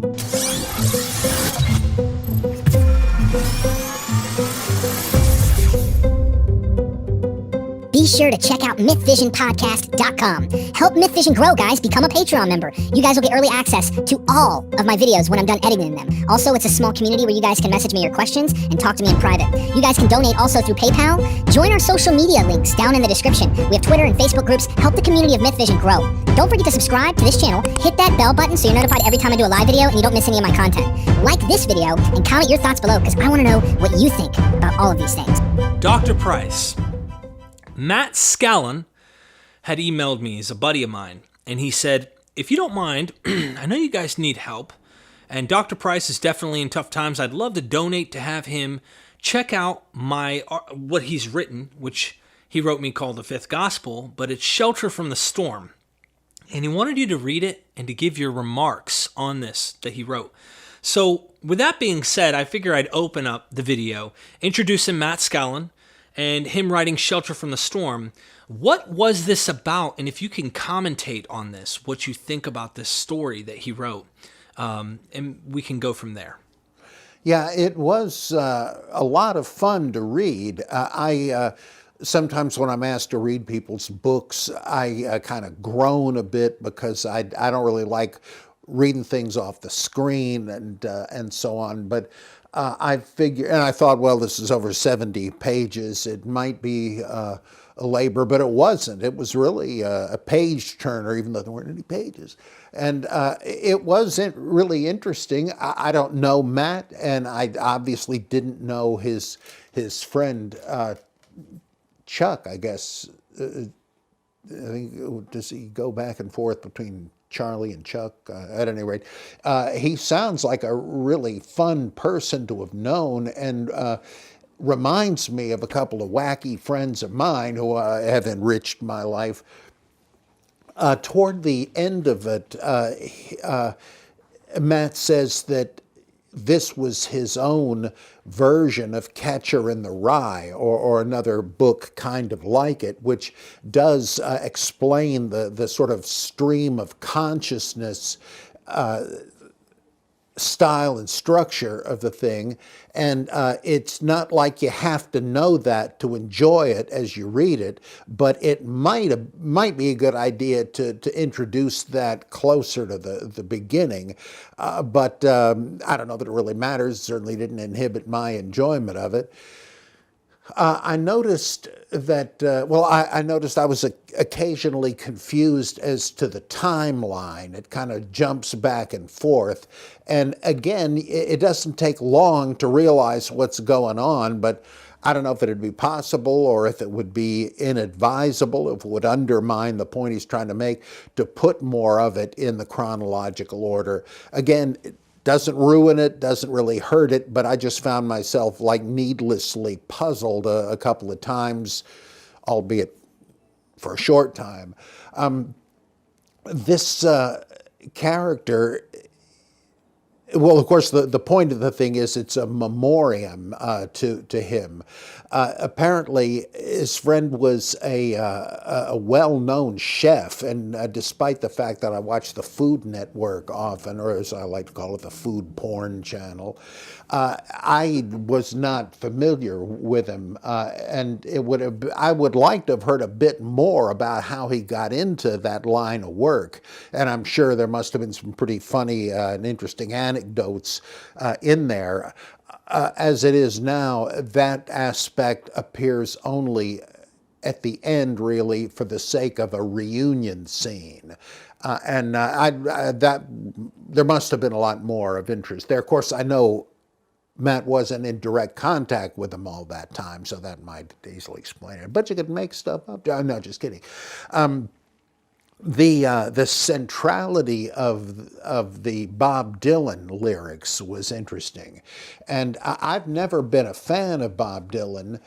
Be sure to check out MythVisionPodcast.com. Help MythVision grow, guys. Become a Patreon member. You guys will get early access to all of my videos when I'm done editing them. Also, it's a small community where you guys can message me your questions and talk to me in private. You guys can donate also through PayPal. Join our social media links down in the description. We have Twitter and Facebook groups. Help the community of MythVision grow. Don't forget to subscribe to this channel. Hit that bell button so you're notified every time I do a live video and you don't miss any of my content. Like this video and comment your thoughts below because I want to know what you think about all of these things. Dr. Price. Matt Scallon had emailed me. He's a buddy of mine, and he said, if you don't mind, I know you guys need help, and Dr. Price is definitely in tough times. I'd love to donate to have him check out what he's written, which he wrote me called The Fifth Gospel, but it's Shelter from the Storm. And he wanted you to read it and to give your remarks on this that he wrote. So with that being said, I figure I'd open up the video, introducing Matt Scallon, and him writing Shelter from the Storm. What was this about? And if you can commentate on this, what you think about this story that he wrote, and we can go from there. Yeah, it was a lot of fun to read. Sometimes when I'm asked to read people's books, I kind of groan a bit because I don't really like reading things off the screen and so on. But I figured, and I thought, well, this is over 70 pages. It might be a labor, but it wasn't. It was really a page turner, even though there weren't any pages. And it wasn't really interesting. I don't know Matt, and I obviously didn't know his friend Chuck, I guess. I think, does he go back and forth between Charlie and Chuck? At any rate, he sounds like a really fun person to have known, and reminds me of a couple of wacky friends of mine who have enriched my life. Toward the end of it, Matt says that this was his own version of Catcher in the Rye, or another book kind of like it, which does explain the sort of stream of consciousness style and structure of the thing. And it's not like you have to know that to enjoy it as you read it, but it might be a good idea to introduce that closer to the beginning. But I don't know that it really matters. It certainly didn't inhibit my enjoyment of it. I noticed that, I noticed I was occasionally confused as to the timeline. It kind of jumps back and forth. And again, it doesn't take long to realize what's going on, but I don't know if it'd be possible or if it would be inadvisable, if it would undermine the point he's trying to make, to put more of it in the chronological order. Again, doesn't ruin it, doesn't really hurt it, but I just found myself like needlessly puzzled a couple of times, albeit for a short time. This character, well, of course, the point of the thing is it's a memoriam to him. Apparently, his friend was a well-known chef, and despite the fact that I watch the Food Network often, or as I like to call it, the food porn channel, I was not familiar with him, and I would like to have heard a bit more about how he got into that line of work. And I'm sure there must have been some pretty funny and interesting anecdotes in there. As it is now, that aspect appears only at the end, really, for the sake of a reunion scene. There must have been a lot more of interest there. Of course, I know Matt wasn't in direct contact with them all that time, so that might easily explain it. But you could make stuff up. No, just kidding. The centrality of the Bob Dylan lyrics was interesting. And I've never been a fan of Bob Dylan.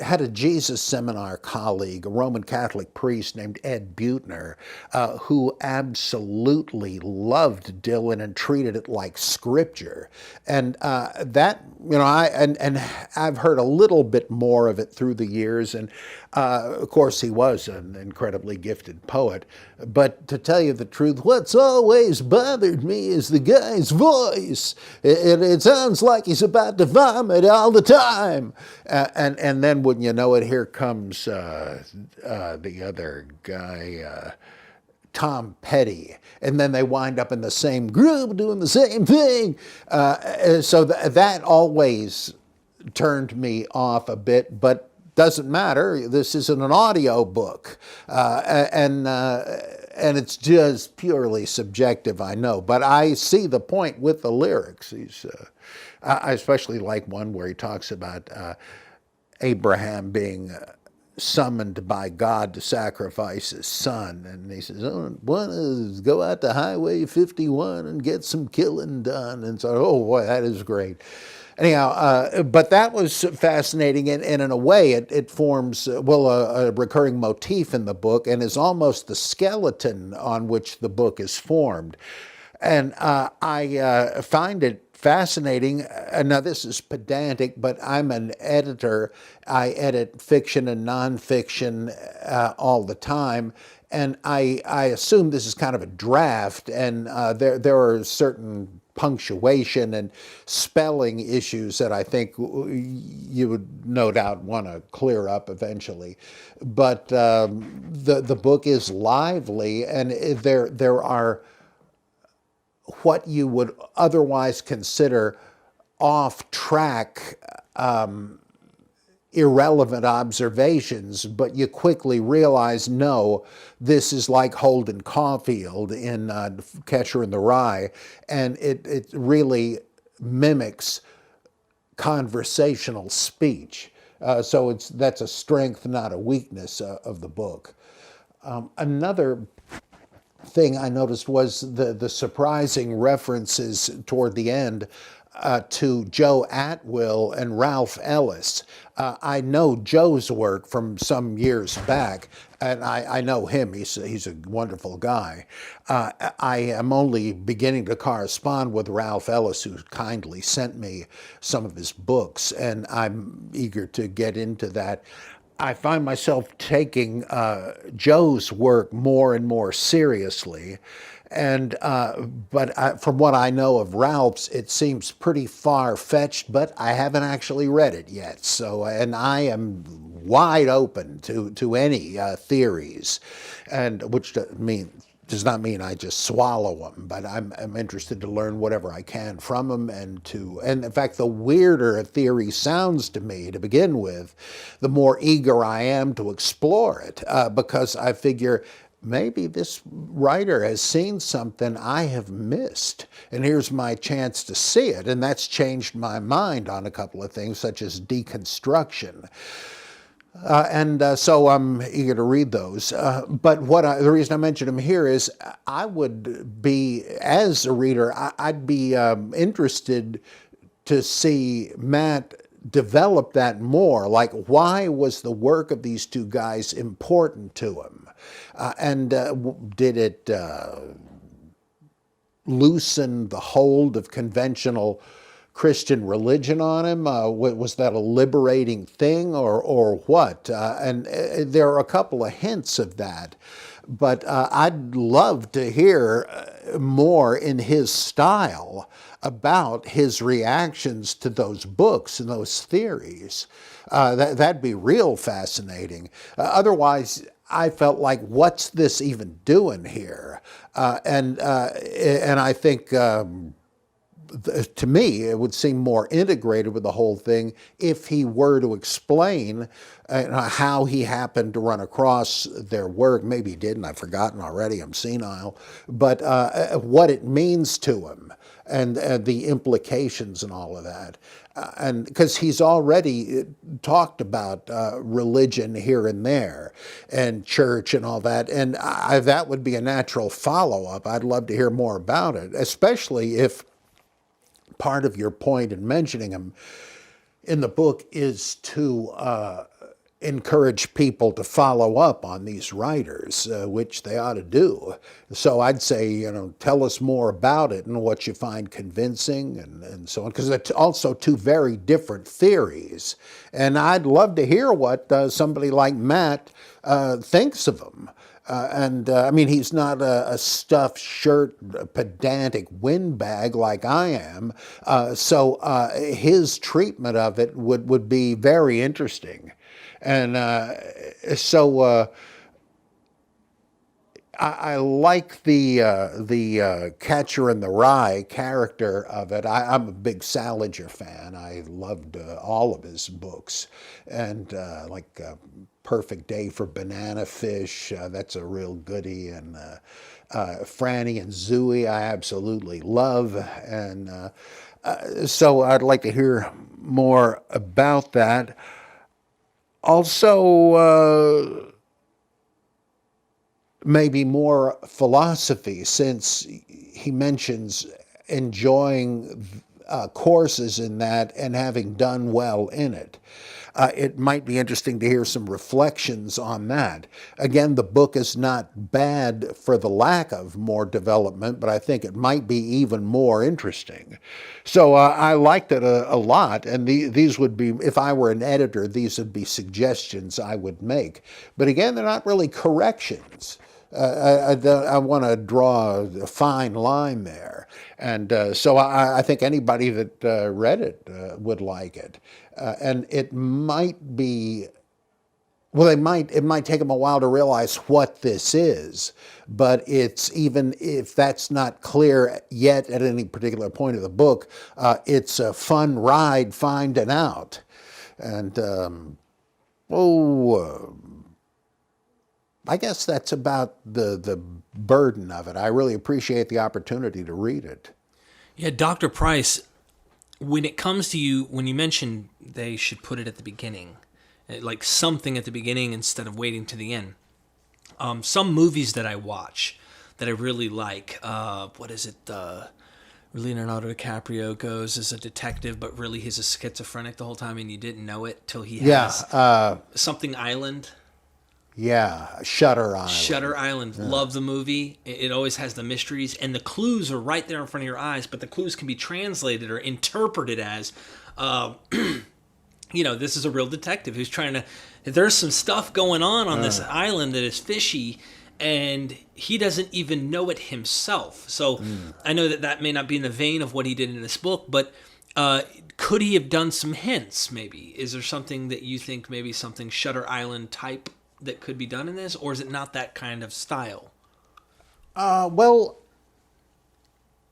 had a Jesus seminar colleague, a Roman Catholic priest named Ed Buettner, who absolutely loved Dylan and treated it like scripture. And that, and I've heard a little bit more of it through the years. And of course, he was an incredibly gifted poet. But to tell you the truth, what's always bothered me is the guy's voice. It sounds like he's about to vomit all the time. And then, wouldn't you know it, here comes the other guy, Tom Petty, and then they wind up in the same group doing the same thing. So that always turned me off a bit, but doesn't matter. This isn't an audio book, and it's just purely subjective, I know. But I see the point with the lyrics. I especially like one where he talks about Abraham being summoned by God to sacrifice his son. And he says, one is go out to Highway 51 and get some killing done. And so, oh boy, that is great. Anyhow, but that was fascinating, and in a way it forms, a recurring motif in the book and is almost the skeleton on which the book is formed. And I find it fascinating. Now, this is pedantic, but I'm an editor. I edit fiction and nonfiction all the time. And I assume this is kind of a draft, and there are certain punctuation and spelling issues that I think you would no doubt want to clear up eventually. But the book is lively, and there are what you would otherwise consider off-track, irrelevant observations, but you quickly realize, no, this is like Holden Caulfield in Catcher in the Rye, and it really mimics conversational speech. So that's a strength, not a weakness of the book. Another thing I noticed was the surprising references toward the end to Joe Atwill and Ralph Ellis. I know Joe's work from some years back, and I know him. He's a wonderful guy. I am only beginning to correspond with Ralph Ellis, who kindly sent me some of his books, and I'm eager to get into that. I find myself taking Joe's work more and more seriously, and but from what I know of Ralph's, it seems pretty far-fetched, but I haven't actually read it yet. So, and I am wide open to any theories, and which does not mean I just swallow them, but I'm interested to learn whatever I can from them, and in fact, the weirder a theory sounds to me to begin with, the more eager I am to explore it, because I figure maybe this writer has seen something I have missed, and here's my chance to see it, and that's changed my mind on a couple of things, such as deconstruction. So I'm eager to read those. But the reason I mention them here is I would be, as a reader, I'd be interested to see Matt develop that more. Like, why was the work of these two guys important to him? And did it loosen the hold of conventional Christian religion on him? Was that a liberating thing, or what? And there are a couple of hints of that. But I'd love to hear more in his style about his reactions to those books and those theories. That'd be real fascinating. Otherwise, I felt like, what's this even doing here? And I think, to me, it would seem more integrated with the whole thing if he were to explain how he happened to run across their work. Maybe he didn't, I've forgotten already, I'm senile. But what it means to him, and the implications and all of that. And because he's already talked about religion here and there, and church and all that, and that would be a natural follow-up. I'd love to hear more about it, especially if part of your point in mentioning him in the book is to encourage people to follow up on these writers, which they ought to do. So I'd say, tell us more about it and what you find convincing and so on, because it's also two very different theories. And I'd love to hear what somebody like Matt thinks of them. I mean, he's not a stuffed shirt, pedantic windbag like I am. So his treatment of it would be very interesting. And I like the Catcher in the Rye character of it. I'm a big Salinger fan. I loved all of his books, and like Perfect Day for Banana Fish. That's a real goodie, and Franny and Zooey I absolutely love, and so I'd like to hear more about that. Also, maybe more philosophy, since he mentions enjoying courses in that and having done well in it. It might be interesting to hear some reflections on that. Again, the book is not bad for the lack of more development, but I think it might be even more interesting. So I liked it a lot, and these would be, if I were an editor, these would be suggestions I would make. But again, they're not really corrections. I want to draw a fine line there. And so I think anybody that read it would like it. And it might be, well, it might take them a while to realize what this is, but it's, even if that's not clear yet at any particular point of the book, it's a fun ride finding out. And, I guess that's about the burden of it. I really appreciate the opportunity to read it. Yeah, Dr. Price, when it comes to you, when you mentioned they should put it at the beginning, like something at the beginning instead of waiting to the end. Some movies that I watch that I really like, what is it? Leonardo DiCaprio goes as a detective, but really he's a schizophrenic the whole time and you didn't know it till he has Something Island. Yeah, Shutter Island. Shutter Island. Yeah. Love the movie. It always has the mysteries, and the clues are right there in front of your eyes, but the clues can be translated or interpreted as, this is a real detective who's trying to... There's some stuff going on this island that is fishy, and he doesn't even know it himself. So I know that may not be in the vein of what he did in this book, but could he have done some hints, maybe? Is there something that you think, maybe something Shutter Island type that could be done in this, or is it not that kind of style?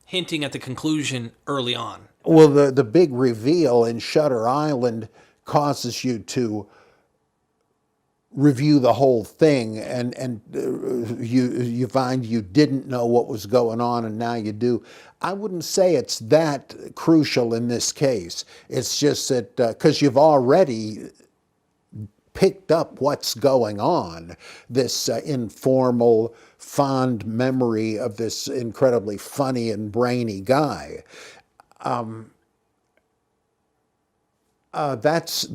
Hinting at the conclusion early on. Well, the big reveal in Shutter Island causes you to review the whole thing, and you find you didn't know what was going on, and now you do. I wouldn't say it's that crucial in this case. It's just that because you've already picked up what's going on, this informal, fond memory of this incredibly funny and brainy guy. It's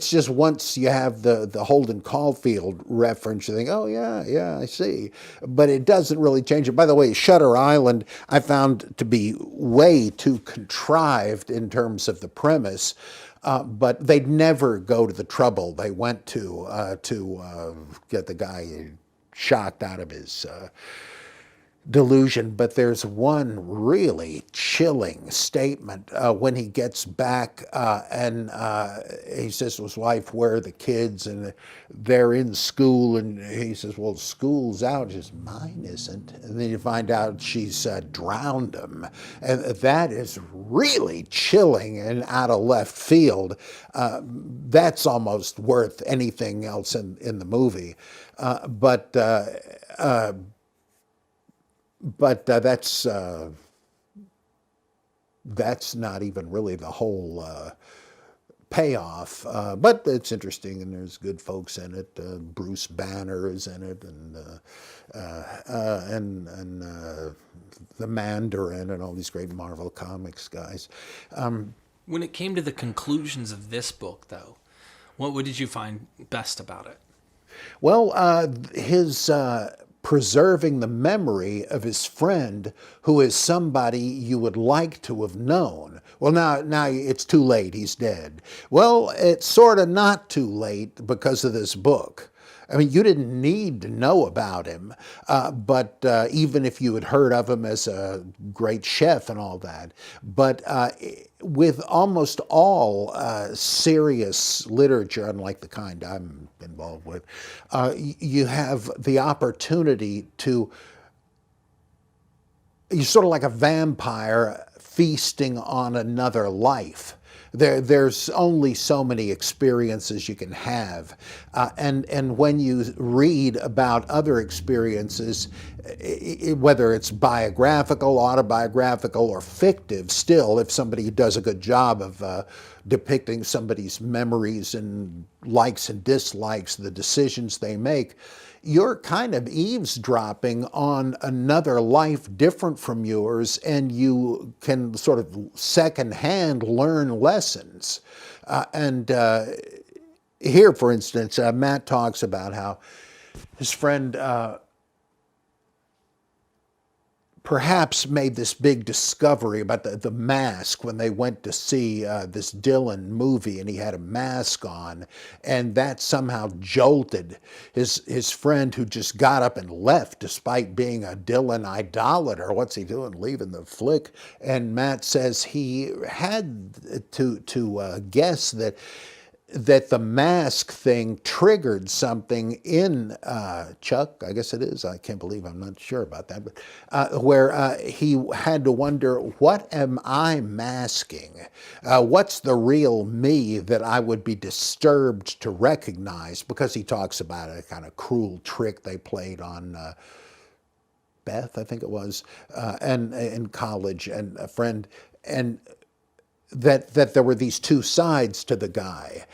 just once you have the Holden Caulfield reference, you think, oh yeah, I see. But it doesn't really change it. By the way, Shutter Island I found to be way too contrived in terms of the premise. But they'd never go to the trouble they went to get the guy shocked out of his delusion. But there's one really chilling statement when he gets back and he says to his wife, where are the kids? And they're in school, and he says, well, school's out. She says, mine isn't. And then you find out she's drowned him. And that is really chilling and out of left field. That's almost worth anything else in the movie. But that's not even really the whole payoff. But it's interesting, and there's good folks in it. Bruce Banner is in it, and the Mandarin, and all these great Marvel Comics guys. When it came to the conclusions of this book, though, What did you find best about it? Well, his preserving the memory of his friend who is somebody you would like to have known. Well, now it's too late. He's dead. Well, it's sort of not too late because of this book. I mean, you didn't need to know about him, but even if you had heard of him as a great chef and all that. But with almost all serious literature, unlike the kind I'm involved with, you have the opportunity to, you're sort of like a vampire feasting on another life. There's only so many experiences you can have. And when you read about other experiences, whether it's biographical, autobiographical, or fictive, still, if somebody does a good job of depicting somebody's memories and likes and dislikes, the decisions they make, you're kind of eavesdropping on another life different from yours, and you can sort of secondhand learn lessons. Here, for instance, Matt talks about how his friend perhaps made this big discovery about the mask when they went to see this Dylan movie, and he had a mask on, and that somehow jolted his friend, who just got up and left despite being a Dylan idolater. What's he doing leaving the flick? And Matt says he had to guess that the mask thing triggered something in Chuck, I guess it is, I can't believe, I'm not sure about that, but where he had to wonder, what am I masking? What's the real me that I would be disturbed to recognize? Because he talks about a kind of cruel trick they played on Beth, I think it was, and in college, and a friend, and that there were these two sides to the guy,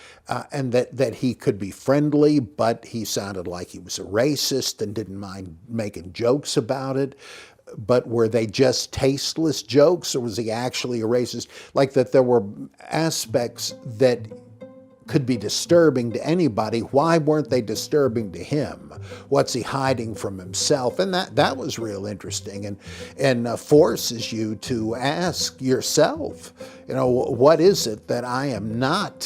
and that he could be friendly, but he sounded like he was a racist and didn't mind making jokes about it. But were they just tasteless jokes, or was he actually a racist? Like that there were aspects that could be disturbing to anybody. Why weren't they disturbing to him? What's he hiding from himself? And that was real interesting, and forces you to ask yourself, what is it that I am not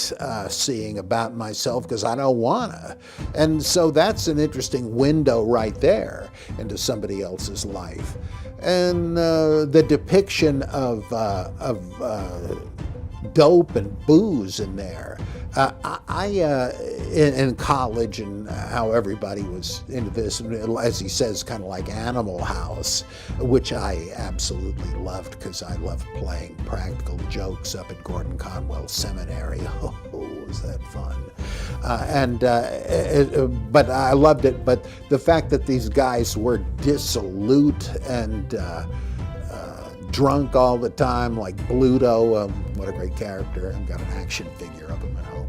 seeing about myself because I don't wanna? And so that's an interesting window right there into somebody else's life. And the depiction of dope and booze in there. In college, and how everybody was into this, as he says, kind of like Animal House, which I absolutely loved because I loved playing practical jokes up at Gordon Conwell Seminary. Oh, was that fun. But I loved it. But the fact that these guys were dissolute and drunk all the time, like Bluto. What a great character. I've got an action figure of him at home.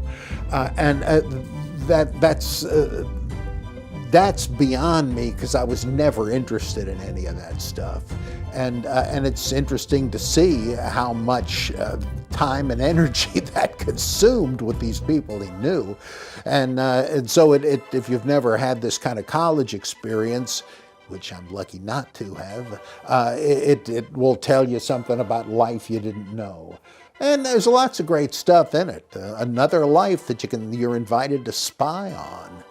That's beyond me, because I was never interested in any of that stuff. And it's interesting to see how much time and energy that consumed with these people he knew. And so if you've never had this kind of college experience, which I'm lucky not to have, it will tell you something about life you didn't know. And there's lots of great stuff in it. Another life that you're invited to spy on.